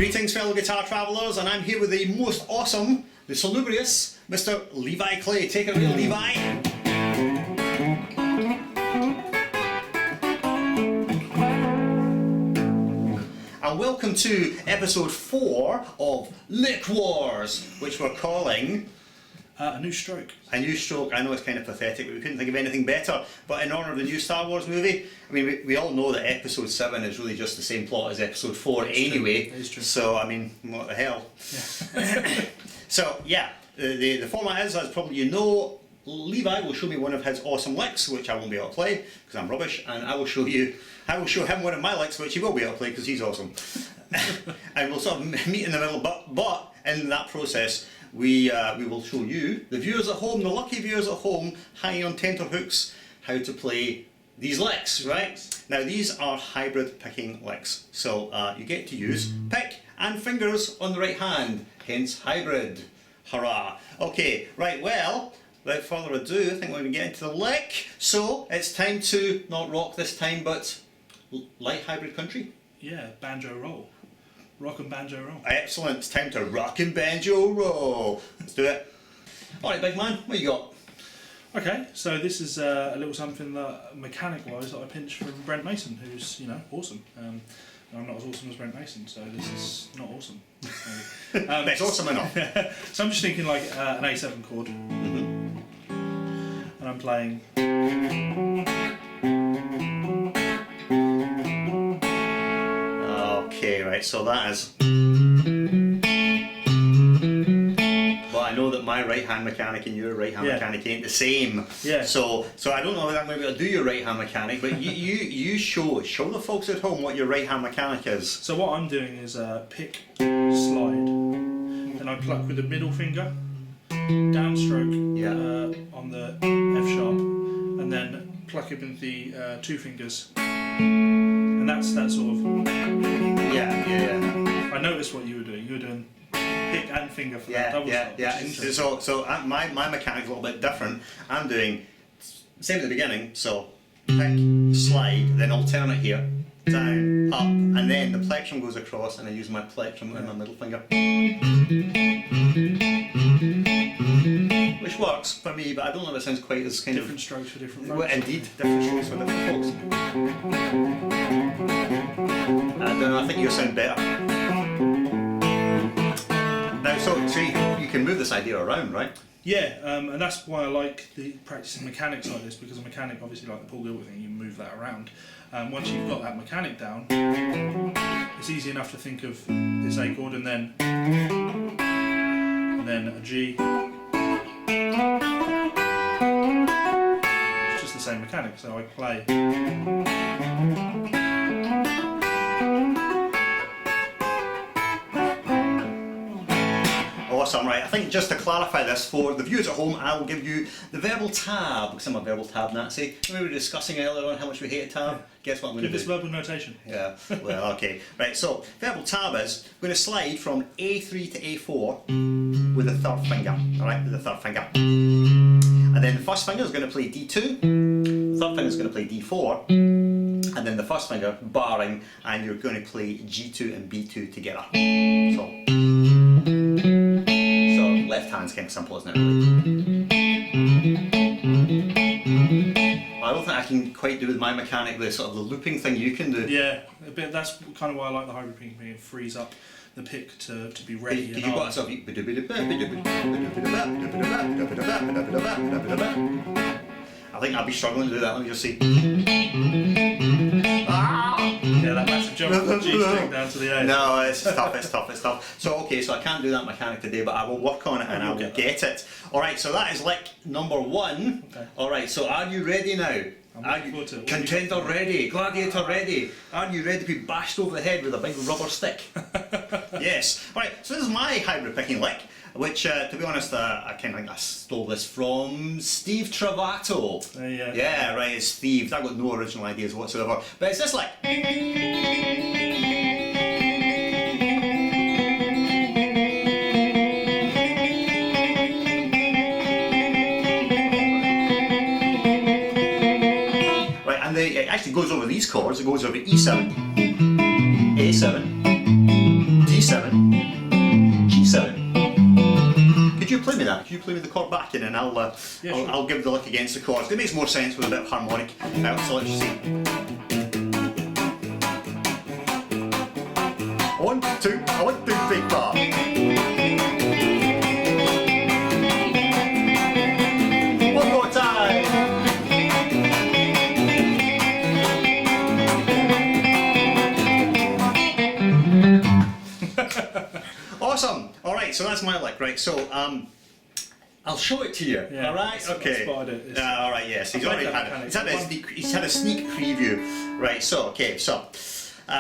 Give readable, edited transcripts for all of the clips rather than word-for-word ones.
Greetings fellow guitar travellers, and I'm here with the most awesome, the salubrious, Mr. Levi Clay. Take it away, Levi. And welcome to episode 4 of Lick Wars, which we're calling... A New Stroke. A New Stroke. I know it's kind of pathetic, but we couldn't think of anything better. But in honour of the new Star Wars movie, I mean, we all know that episode 7 is really just the same plot as episode 4 anyway. It is true. So, I mean, what the hell? Yeah. So, yeah, the format is, as probably you know, Levi will show me one of his awesome licks, which I won't be able to play, because I'm rubbish, and I will show him one of my licks, which he will be able to play, because he's awesome. And we'll sort of meet in the middle, but in that process, we will show you, the viewers at home, the lucky viewers at home, hanging on tenterhooks, how to play these licks, right? Now these are hybrid picking licks, so you get to use pick and fingers on the right hand, hence hybrid. Hurrah! Okay, right, well, without further ado, I think we're going to get into the lick. So it's time to, not rock this time, but light hybrid country. Yeah, banjo roll. Rock and banjo roll. Excellent, it's time to rock and banjo roll. Let's do it. Alright, big man, what you got? Okay, so this is a little something that, mechanic-wise, that I pinched from Brent Mason, who's, you know, awesome. I'm not as awesome as Brent Mason, so this is not awesome. It's awesome enough. So I'm just thinking like an A7 chord. And I'm playing... Okay, right, so that is... Well, I know that my right hand mechanic and your right hand mechanic ain't the same. Yeah. So I don't know if I'm going to be able to do your right hand mechanic, but you show the folks at home what your right hand mechanic is. So what I'm doing is pick, slide, then I pluck with the middle finger, downstroke on the F sharp, and then pluck it with the two fingers. And that's that sort of... Yeah. I noticed what you were doing. You were doing pick and finger for that double stop. So my mechanic's a little bit different. I'm doing same at the beginning. So pick, slide, then alternate here, down, up, and then the plectrum goes across, and I use my plectrum and my middle finger, which works for me. But I don't know if it sounds quite as kind different strokes for different folks. Well, indeed, different strokes for different folks. I don't know. I think you sound better. Now, so you can move this idea around, right? Yeah, and that's why I like practicing mechanics like this, because a mechanic, obviously like the Paul Gilbert thing, you move that around. Once you've got that mechanic down, it's easy enough to think of this A chord and then a G. It's just the same mechanic, so I play. Awesome, right. I think just to clarify this for the viewers at home, I will give you the verbal tab, because I'm a verbal tab Nazi. We were discussing earlier on how much we hate a tab. Guess what I'm going to do? Give this verbal notation. Yeah, well, okay. Right, so verbal tab is, I'm going to slide from A3 to A4 with the third finger, alright, with the third finger. And then the first finger is going to play D2, the third finger is going to play D4, and then the first finger, barring, and you're going to play G2 and B2 together. So left hand's kind of simple, isn't it, really? I don't think I can quite do with my mechanic the sort of the looping thing you can do. Yeah, but that's kind of why I like the hybrid picking. It frees up the pick to be ready. Because you've got sort of... I think I'll be struggling to do that. Let me just see. Yeah, that massive jump from the G string down to the A. No, it's tough. So okay, so I can't do that mechanic today, but I will work on it and I will get it. Alright, so that is lick number 1. Okay. Alright, so are you ready now? Are you contender ready? Gladiator ready? Are you ready to be bashed over the head with a big rubber stick? Yes. Alright, so this is my hybrid picking lick, which, to be honest, I kind of think I stole this from Steve Travato. Yeah, right, it's Steve. I've got no original ideas whatsoever. But it's this lick. It goes over these chords. It goes over E7, A7, D7, G7, G7. Could you play me that? Could you play me the chord back in, and I'll sure. I'll give the lick against the chords. It makes more sense with a bit of harmonic. So let's see. 1, 2, 1, 2, 3, 4. One more time. Awesome. All right, so that's my lick, right? So I'll show it to you. Yeah, all right. Okay. All right. Yes. He's already had it. He's had a sneak preview. Right. So okay. So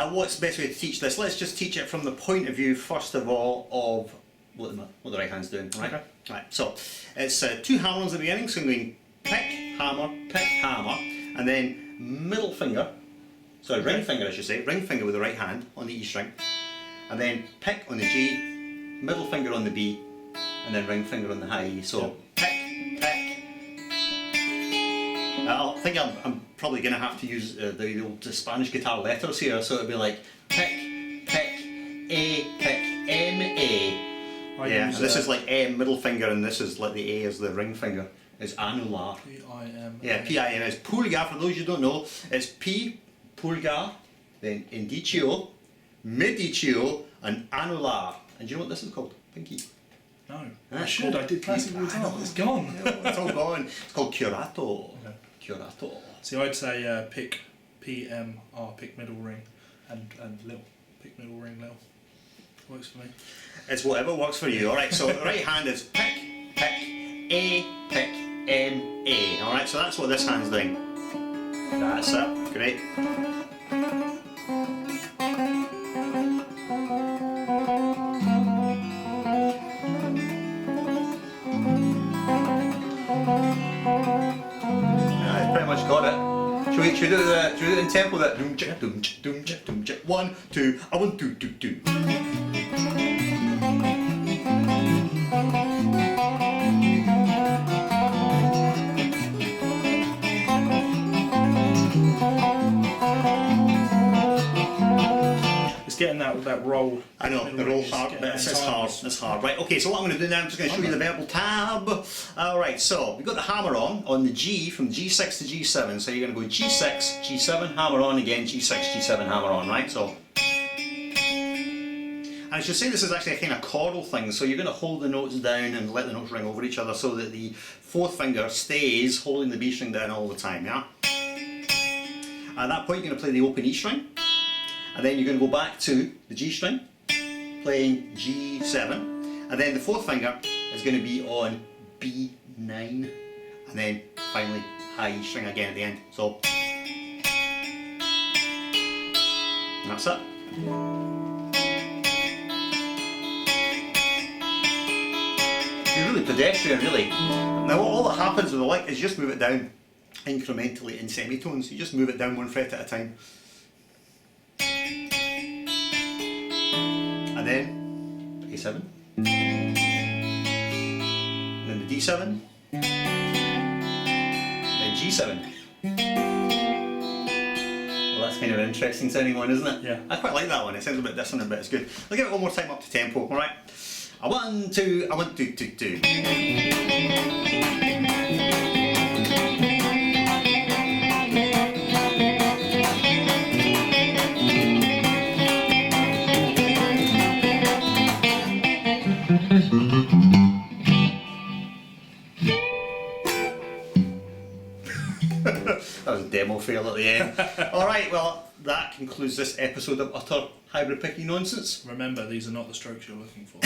what's the best way to teach this? Let's just teach it from the point of view, first of all, of what the right hand's doing. Right. Okay. Right. So it's 2 hammer-ons at the beginning. So I'm going pick, hammer, and then middle finger. Sorry, ring finger, I should say. Ring finger with the right hand on the E string, and then pick on the G, middle finger on the B, and then ring finger on the high E. So pick, pick. I think I'm probably going to have to use the old Spanish guitar letters here. So it'll be like pick, pick, A, pick, M, A. Yeah, and this is like M, middle finger, and this is like the A is the ring finger. It's annular. P-I-M. Yeah, P-I-M is purga. For those you don't know, it's P, purga, then indicio, midicio, and annular. And do you know what this is called? Pinky. No. I should. I did classical guitar. It's gone. It's all gone. It's called curato. Okay. Curato. See, I'd say pick P-M-R, pick middle ring, and little. Pick middle ring, little. Works for me. It's whatever works for you. Alright, so the right hand is pick, pick, A, pick, M, A. Alright, so that's what this hand's doing. That's it. Great. I've pretty much got it. Should we do it in tempo? That doom chick doom chick doom chick doom chick. 1, 2, 1, 2, 2, 2. It's getting that roll. I know, the roll hard, but it's hard, it's hard. Right, okay, so what I'm going to do now, I'm just going to show you the verbal tab. Alright, so we've got the hammer on the G, from G6 to G7, so you're going to go G6, G7, hammer on again, G6, G7, hammer on, right? So, and I should say this is actually a kind of chordal thing, so you're going to hold the notes down and let the notes ring over each other so that the fourth finger stays holding the B string down all the time, yeah? At that point, you're going to play the open E string. And then you're going to go back to the G string, playing G7, and then the fourth finger is going to be on B9, and then finally high E string again at the end. So that's it. You're really pedestrian, really. Now all that happens with the lick is you just move it down incrementally in semitones. You just move it down 1 fret at a time. And then A7, and then the D7, then G7. Well, that's kind of an interesting sounding one, isn't it? Yeah. I quite like that one. It sounds a bit dissonant, but it's good. I'll give it one more time up to tempo. All right. A 1, 2, a 1, 2, 2, 2. That was a demo fail at the end. Alright, well, that concludes this episode of Utter Hybrid Picking Nonsense. Remember, these are not the strokes you're looking for.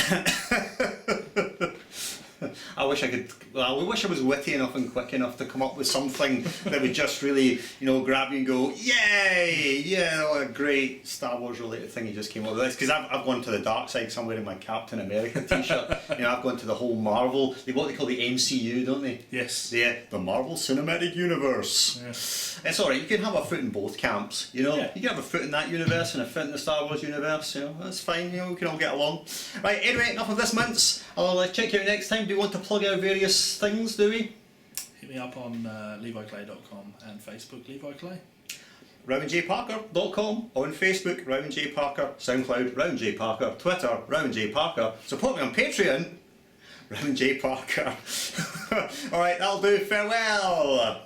I wish I could, well, I wish I was witty enough and quick enough to come up with something that would just really, grab you and go, yay! Yeah, what a great Star Wars related thing you just came up with this. Because I've gone to the dark side somewhere in my Captain America t-shirt. I've gone to the whole Marvel, what they call the MCU, don't they? Yes. Yeah, the Marvel Cinematic Universe. Yes. It's alright, you can have a foot in both camps, Yeah. You can have a foot in that universe and a foot in the Star Wars universe, that's fine, we can all get along. Right, anyway, enough of this mince. I'll check you out next time. Do you want to plug our various things, do we? Hit me up on leviclay.com and Facebook, Levi Clay. RowanJParker.com, on Facebook, Rowan J. Parker, SoundCloud, Rowan J. Parker, Twitter, Rowan J. Parker, support me on Patreon, Rowan J. Parker. Alright, that'll do, farewell!